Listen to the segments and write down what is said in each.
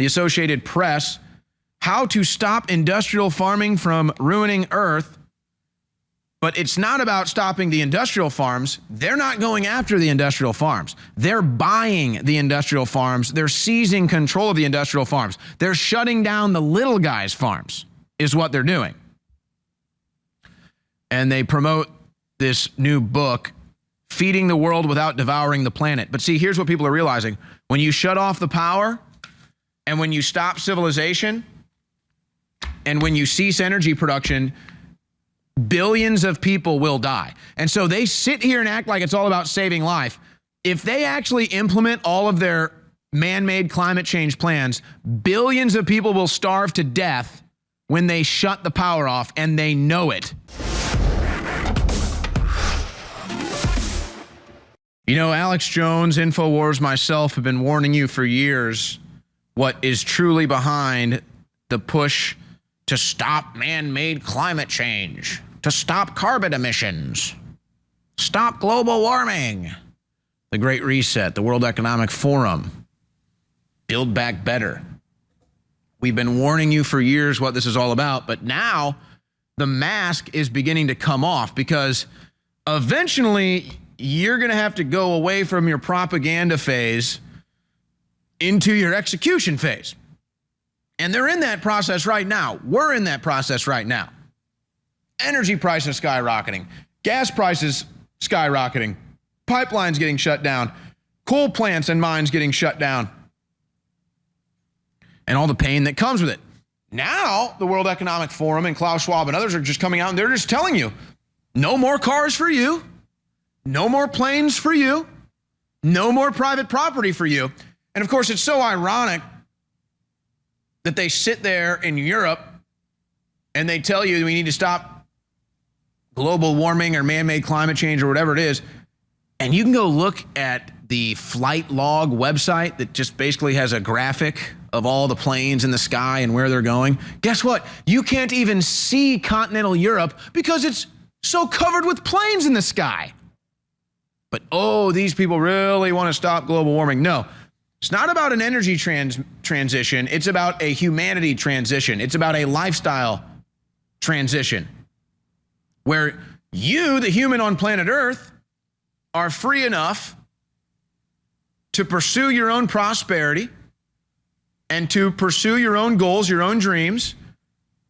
the Associated Press, how to stop industrial farming from ruining Earth. But it's not about stopping the industrial farms. They're not going after the industrial farms. They're buying the industrial farms. They're seizing control of the industrial farms. They're shutting down the little guys' farms, is what they're doing. And they promote this new book, Feeding the World Without Devouring the Planet. But see, here's what people are realizing. When you shut off the power, and when you stop civilization, and when you cease energy production, billions of people will die. And so they sit here and act like it's all about saving life. If they actually implement all of their man-made climate change plans, billions of people will starve to death when they shut the power off, and they know it. You know, Alex Jones, InfoWars, myself have been warning you for years what is truly behind the push to stop man-made climate change, to stop carbon emissions, stop global warming, the Great Reset, the World Economic Forum, Build Back Better. We've been warning you for years what this is all about, but now the mask is beginning to come off, because eventually you're going to have to go away from your propaganda phase into your execution phase. And they're in that process right now. We're in that process right now. Energy prices skyrocketing, gas prices skyrocketing, pipelines getting shut down, coal plants and mines getting shut down, and all the pain that comes with it. Now, the World Economic Forum and Klaus Schwab and others are just coming out and they're just telling you, no more cars for you, no more planes for you, no more private property for you. And of course, it's so ironic that they sit there in Europe and they tell you we need to stop global warming or man-made climate change or whatever it is. And you can go look at the flight log website that just basically has a graphic of all the planes in the sky and where they're going. Guess what? You can't even see continental Europe because it's so covered with planes in the sky. But, oh, these people really want to stop global warming. No. It's not about an energy transition. It's about a humanity transition. It's about a lifestyle transition where you, the human on planet Earth, are free enough to pursue your own prosperity and to pursue your own goals, your own dreams,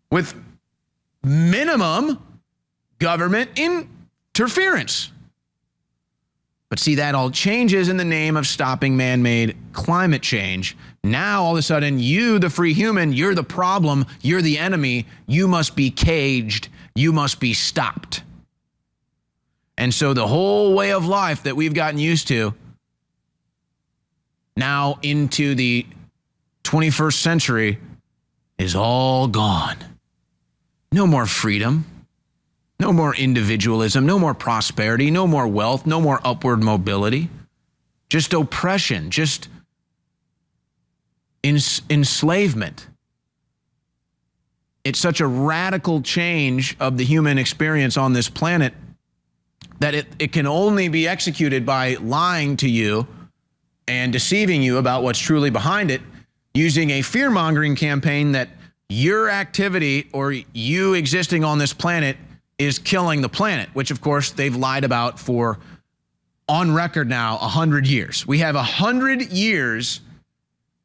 with minimum government interference. But see, that all changes in the name of stopping man-made climate change. Now, all of a sudden, you, the free human, you're the problem, you're the enemy, you must be caged, you must be stopped. And so the whole way of life that we've gotten used to now into the 21st century is all gone. No more freedom. No more individualism, no more prosperity, no more wealth, no more upward mobility. Just oppression, just enslavement. It's such a radical change of the human experience on this planet that it can only be executed by lying to you and deceiving you about what's truly behind it, using a fear-mongering campaign that your activity or you existing on this planet is killing the planet, which of course they've lied about for, on record now, 100 years. We have 100 years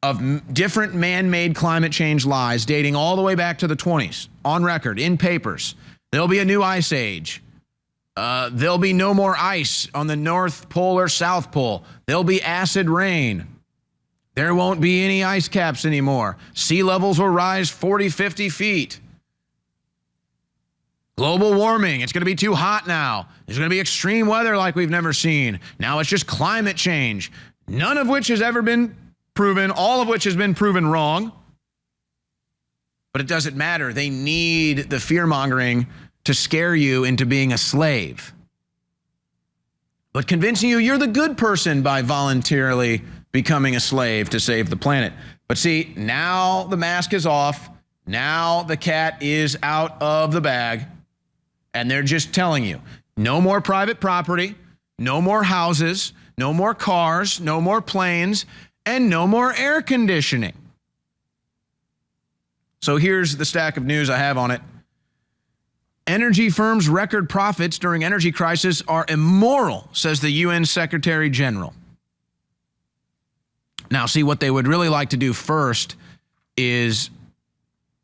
of different man-made climate change lies dating all the way back to the 20s, on record, in papers. There'll be a new ice age. There'll be no more ice on the North Pole or South Pole. There'll be acid rain. There won't be any ice caps anymore. Sea levels will rise 40, 50 feet. Global warming, it's going to be too hot now. There's going to be extreme weather like we've never seen. Now it's just climate change, none of which has ever been proven, all of which has been proven wrong. But it doesn't matter. They need the fear-mongering to scare you into being a slave. But convincing you you're the good person by voluntarily becoming a slave to save the planet. But see, now the mask is off. Now the cat is out of the bag. And they're just telling you, no more private property, no more houses, no more cars, no more planes, and no more air conditioning. So here's the stack of news I have on it. Energy firms' record profits during energy crisis are immoral, says the UN Secretary General. Now, see, what they would really like to do first is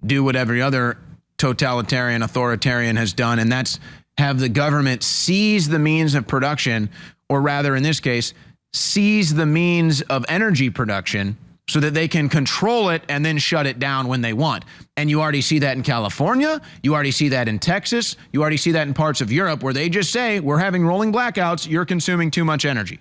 do what every other totalitarian, authoritarian has done, and that's have the government seize the means of production, or rather, in this case, seize the means of energy production so that they can control it and then shut it down when they want. And you already see that in California. You already see that in Texas. You already see that in parts of Europe where they just say, we're having rolling blackouts. You're consuming too much energy.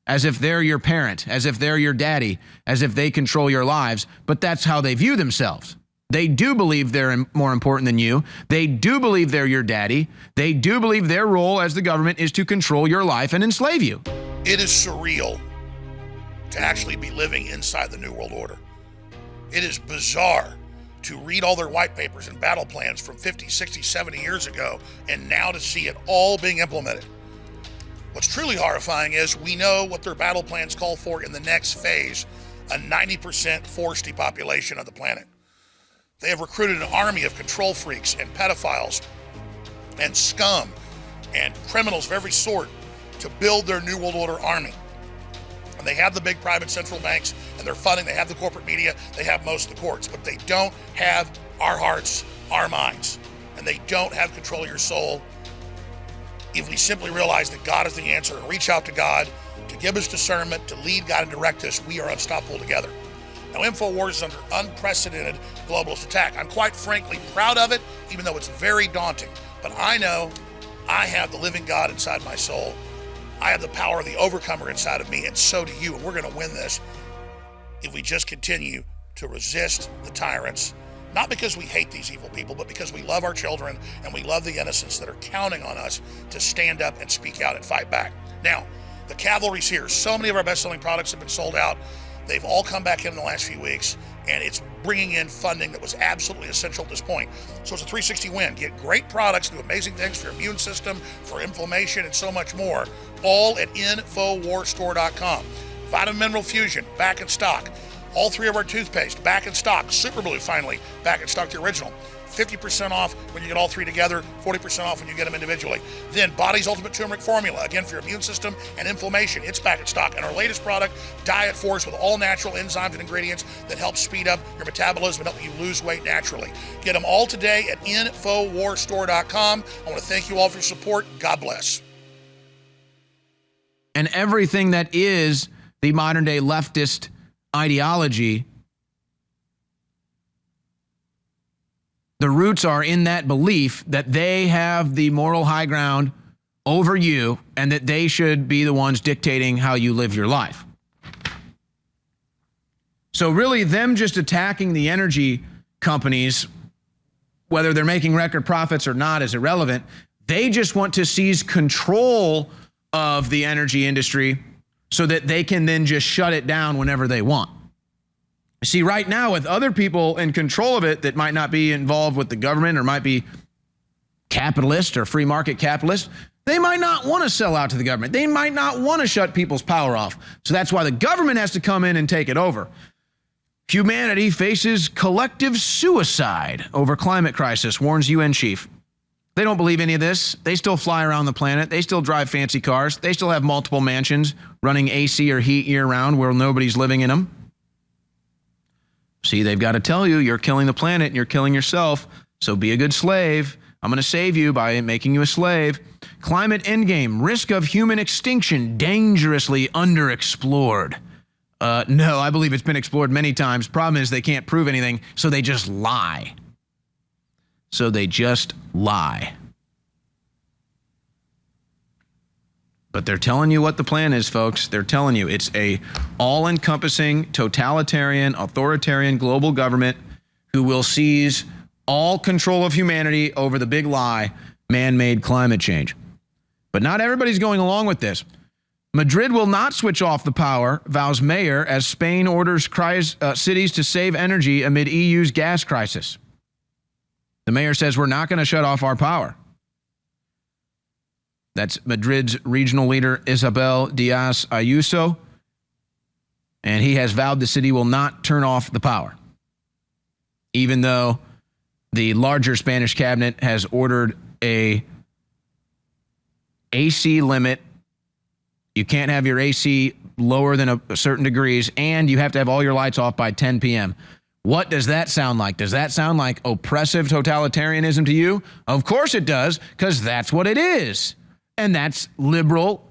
As if they're your parent, as if they're your daddy, as if they control your lives. But that's how they view themselves. They do believe they're more important than you. They do believe they're your daddy. They do believe their role as the government is to control your life and enslave you. It is surreal to actually be living inside the New World Order. It is bizarre to read all their white papers and battle plans from 50, 60, 70 years ago, and now to see it all being implemented. What's truly horrifying is we know what their battle plans call for in the next phase, a 90% forced depopulation of the planet. They have recruited an army of control freaks and pedophiles and scum and criminals of every sort to build their New World Order army. And they have the big private central banks and their funding, they have the corporate media, they have most of the courts, but they don't have our hearts, our minds, and they don't have control of your soul. If we simply realize that God is the answer and reach out to God to give us discernment, to lead God and direct us, we are unstoppable together. Now, InfoWars is under unprecedented globalist attack. I'm quite frankly proud of it, even though it's very daunting. But I know I have the living God inside my soul. I have the power of the overcomer inside of me, and so do you. And we're going to win this if we just continue to resist the tyrants. Not because we hate these evil people, but because we love our children and we love the innocents that are counting on us to stand up and speak out and fight back. Now, the cavalry's here. So many of our best-selling products have been sold out. They've all come back in the last few weeks, and it's bringing in funding that was absolutely essential at this point. So it's a 360 win. Get great products, do amazing things for your immune system, for inflammation, and so much more, all at InfoWarsStore.com. Vitamin Mineral Fusion, back in stock. All three of our toothpaste, back in stock. Super Blue, finally, back in stock, the original. 50% off when you get all three together, 40% off when you get them individually. Then Body's Ultimate Turmeric Formula, again for your immune system and inflammation, it's back in stock. And our latest product, Diet Force, with all natural enzymes and ingredients that help speed up your metabolism and help you lose weight naturally. Get them all today at InfoWarsStore.com. I want to thank you all for your support. God bless. And everything that is the modern day leftist ideology, the roots are in that belief that they have the moral high ground over you and that they should be the ones dictating how you live your life. So really, them just attacking the energy companies, whether they're making record profits or not, is irrelevant. They just want to seize control of the energy industry so that they can then just shut it down whenever they want. See, right now, with other people in control of it that might not be involved with the government or might be capitalist or free market capitalist, they might not want to sell out to the government. They might not want to shut people's power off. So that's why the government has to come in and take it over. Humanity faces collective suicide over climate crisis, warns UN chief. They don't believe any of this. They still fly around the planet. They still drive fancy cars. They still have multiple mansions running AC or heat year-round where nobody's living in them. See, they've got to tell you, you're killing the planet and you're killing yourself, so be a good slave. I'm going to save you by making you a slave. Climate endgame, risk of human extinction, dangerously underexplored. No, I believe it's been explored many times. Problem is they can't prove anything, so they just lie. So they just lie. But they're telling you what the plan is, folks. They're telling you it's a all-encompassing, totalitarian, authoritarian global government who will seize all control of humanity over the big lie, man-made climate change. But not everybody's going along with this. Madrid will not switch off the power, vows mayor, as Spain orders cities to save energy amid EU's gas crisis. The mayor says we're not going to shut off our power. That's Madrid's regional leader, Isabel Díaz Ayuso, and he has vowed the city will not turn off the power. even though the larger Spanish cabinet has ordered a AC limit. You can't have your AC lower than a certain degrees, and you have to have all your lights off by 10 p.m. What does that sound like? Does that sound like oppressive totalitarianism to you? Of course it does, because that's what it is. And that's liberal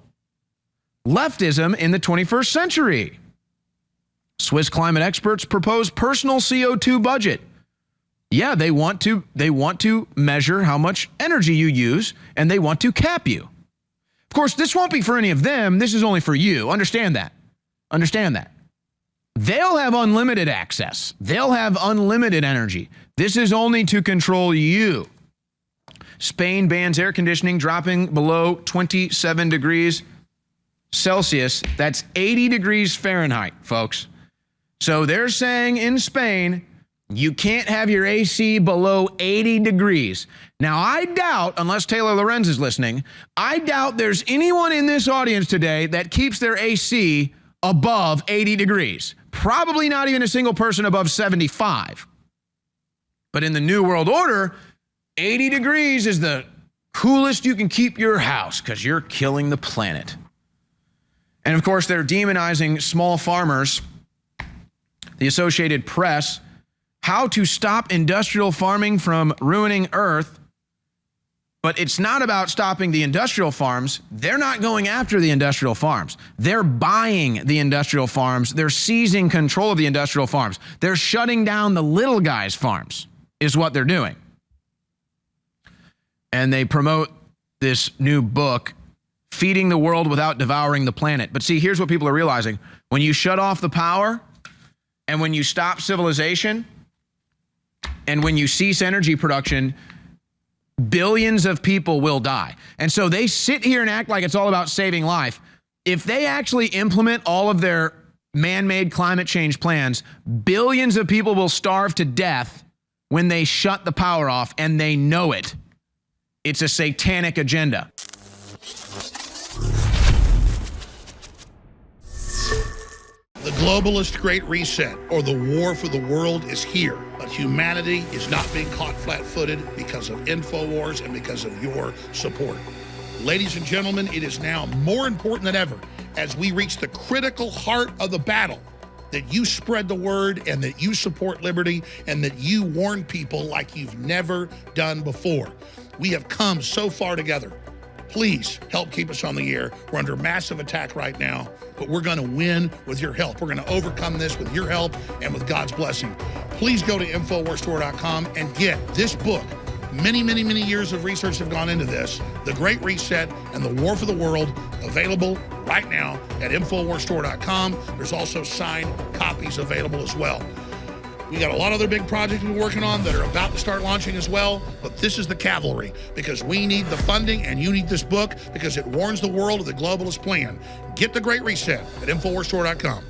leftism in the 21st century. Swiss climate experts propose personal CO2 budget. Yeah, they want to measure how much energy you use, and they want to cap you. Of course, this won't be for any of them. This is only for you. Understand that. Understand that. They'll have unlimited access. They'll have unlimited energy. This is only to control you. Spain bans air conditioning dropping below 27 degrees Celsius. That's 80 degrees Fahrenheit, folks. So they're saying in Spain, you can't have your AC below 80 degrees. Now, I doubt, unless Taylor Lorenz is listening, I doubt there's anyone in this audience today that keeps their AC above 80 degrees. Probably not even a single person above 75. But in the New World Order, 80 degrees is the coolest you can keep your house because you're killing the planet. And of course, they're demonizing small farmers. The Associated Press, how to stop industrial farming from ruining Earth. But it's not about stopping the industrial farms. They're not going after the industrial farms. They're buying the industrial farms. They're seizing control of the industrial farms. They're shutting down the little guys' farms, is what they're doing. And they promote this new book, Feeding the World Without Devouring the Planet. But see, here's what people are realizing. When you shut off the power and when you stop civilization and when you cease energy production, billions of people will die. And so they sit here and act like it's all about saving life. If they actually implement all of their man-made climate change plans, billions of people will starve to death when they shut the power off, and they know it. It's a satanic agenda. The globalist Great Reset, or the war for the world, is here. But humanity is not being caught flat-footed because of InfoWars and because of your support. Ladies and gentlemen, it is now more important than ever, as we reach the critical heart of the battle, that you spread the word and that you support liberty and that you warn people like you've never done before. We have come so far together. Please help keep us on the air. We're under massive attack right now, but we're going to win with your help. We're going to overcome this with your help and with God's blessing. Please go to InfoWarsStore.com and get this book. Many, many, many years of research have gone into this. The Great Reset and the War for the World, available right now at InfoWarsStore.com. There's also signed copies available as well. We got a lot of other big projects we're working on that are about to start launching as well, but this is the cavalry, because we need the funding and you need this book because it warns the world of the globalist plan. Get the Great Reset at InfoWarsStore.com.